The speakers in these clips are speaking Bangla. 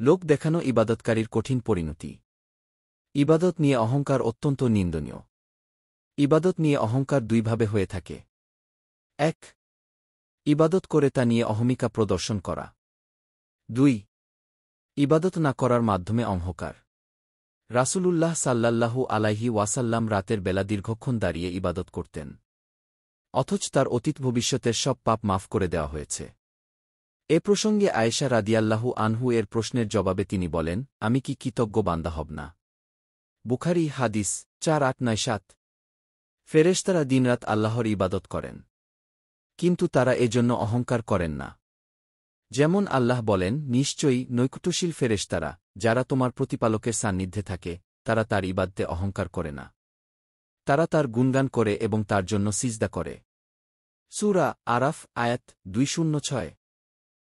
লোক দেখানো ইবাদতকারীর কঠিন পরিণতি। ইবাদত নিয়ে অহংকার অত্যন্ত নিন্দনীয়। ইবাদত নিয়ে অহংকার দুইভাবে হয়ে থাকে। ১. ইবাদত করে তা নিয়ে অহমিকা প্রদর্শন করা। ২. ইবাদত না করার মাধ্যমে অহংকার। রাসূলুল্লাহ সাল্লাল্লাহু আলাইহি ওয়াসাল্লাম রাতের বেলা দীর্ঘক্ষণ দাঁড়িয়ে ইবাদত করতেন। অথচ তার অতীত ভবিষ্যতের সব পাপ মাফ করে দেওয়া হয়েছে। এ প্রসঙ্গে আয়েশা রাদিয়াল্লাহু আনহু এর প্রশ্নের জবাবে তিনি বলেন, আমি কি কৃতজ্ঞ বান্দা হব না? বুখারী হাদিস 4897। ফেরেশতারা দিনরাত আল্লাহর ইবাদত করেন, কিন্তু তারা এজন্য অহংকার করেন না। যেমন আল্লাহ বলেন, নিশ্চয়ই নৈকট্যশীল ফেরেশতারা, যারা তোমার প্রতিপালকের সান্নিধ্যে থাকে, তারা তার ইবাদতে অহংকার করে না। তারা তার গুণগান করে এবং তার জন্য সিজদা করে। সূরা আরাফ আয়াত 206।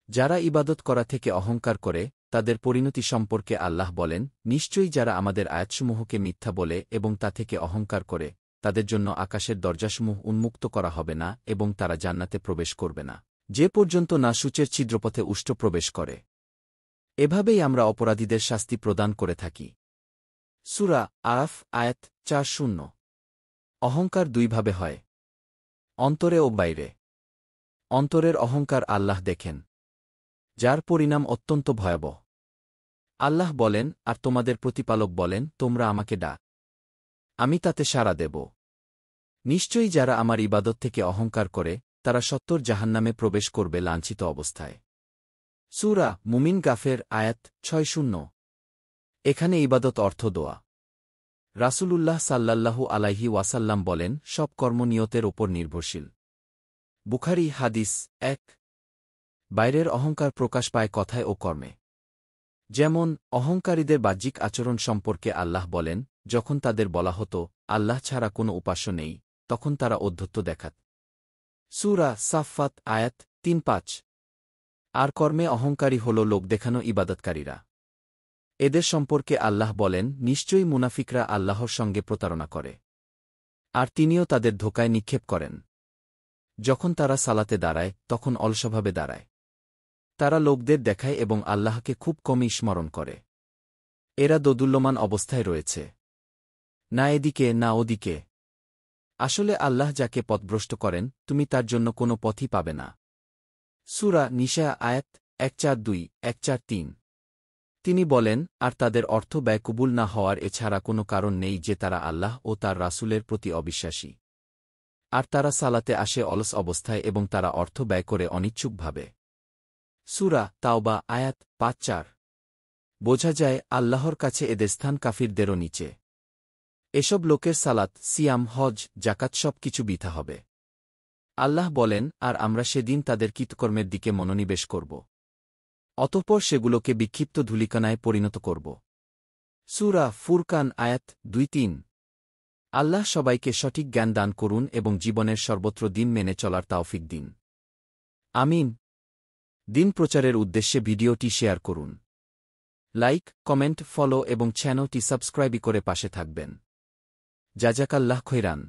যারা ইবাদত করা থেকে অহংকার করে, তাদের পরিণতি সম্পর্কে আল্লাহ বলেন, নিশ্চয়ই যারা আমাদের আয়াতসমূহকে মিথ্যা বলে এবং তা থেকে অহংকার করে, তাদের জন্য আকাশের দরজাসমূহ উন্মুক্ত করা হবে না এবং তারা জান্নাতে প্রবেশ করবে না, যে পর্যন্ত না সূচের ছিদ্রপথে উষ্ট প্রবেশ করে। এভাবেই আমরা অপরাধীদের শাস্তি প্রদান করে থাকি। সূরা আরাফ আয়াত 40। অহংকার দুইভাবে হয়, অন্তরে ও বাইরে। অন্তরের অহংকার আল্লাহ দেখেন, যার পরিণাম অত্যন্ত ভয়াবহ। আল্লাহ বলেন, আর তোমাদের প্রতিপালক বলেন, তোমরা আমাকে ডাক, আমি তাতে সাড়া দেব। নিশ্চয়ই যারা আমার ইবাদত থেকে অহংকার করে, তারা সত্বর জাহান্নামে প্রবেশ করবে লাঞ্ছিত অবস্থায়। সূরা মুমিন গাফের আয়াত 60। এখানে ইবাদত অর্থ দোয়া। রাসূলুল্লাহ সাল্লাল্লাহু আলাইহি ওয়াসাল্লাম বলেন, সব কর্ম নিয়তের ওপর নির্ভরশীল। বুখারী হাদিস 1। বাইরের অহংকার প্রকাশ পায় কথায় ও কর্মে। যেমন, অহংকারীদের বাহ্যিক আচরণ সম্পর্কে আল্লাহ বলেন, যখন তাদের বলা হতো, আল্লাহ ছাড়া কোনো উপাস্য নেই, তখন তারা ঔদ্ধত্য দেখাত। সূরা সাফফাত আয়াত 3-5। আর কর্মে অহংকারী হল লোক দেখানো ইবাদতকারীরা। এদের সম্পর্কে আল্লাহ বলেন, নিশ্চয়ই মুনাফিকরা আল্লাহর সঙ্গে প্রতারণা করে, আর তিনিও তাদের ধোঁকায় নিক্ষেপ করেন। যখন তারা সালাতে দাঁড়ায়, তখন অলসভাবে দাঁড়ায়। তারা লোকদের দেখায় এবং আল্লাহকে খুব কমই স্মরণ করে। এরা দোদুল্যমান অবস্থায় রয়েছে, না এদিকে না ওদিকে। আসলে আল্লাহ যাকে পথভ্রষ্ট করেন, তুমি তার জন্য কোনো পথই পাবে না। সূরা নিসা আয়াত 142-143। তিনি বলেন, আর তাদের অর্থ ব্যয় কবুল না হওয়ার এছাড়া কোনো কারণ নেই যে তারা আল্লাহ ও তার রাসূলের প্রতি অবিশ্বাসী। আর তারা সালাতে আসে অলস অবস্থায় এবং তারা অর্থ ব্যয় করে অনিচ্ছুকভাবে। সূরা তাওবা আয়াত 5-4। বোঝা যায়, আল্লাহর কাছে এদের স্থান কাফিরদেরও নিচে। এসব লোকের সালাত, সিয়াম, হজ, জাকাত সব কিছু বৃথা হবে। আল্লাহ বলেন, আর আমরা সেদিন তাদের কৃতকর্মের দিকে মনোনিবেশ করব। অতঃপর সেগুলোকে বিক্ষিপ্ত ধূলিকণায় পরিণত করব। সূরা ফুরকান আয়াত 2-3। আল্লাহ সবাইকে সঠিক জ্ঞান দান করুন এবং জীবনের সর্বত্র দিন মেনে চলার তাওফিক দিন। আমিন। দিন প্রচারের উদ্দেশ্যে ভিডিওটি শেয়ার করুন। লাইক, কমেন্ট, ফলো এবং চ্যানেলটি সাবস্ক্রাইব করে পাশে থাকবেন। জাযাকাল্লাহ খৈরান।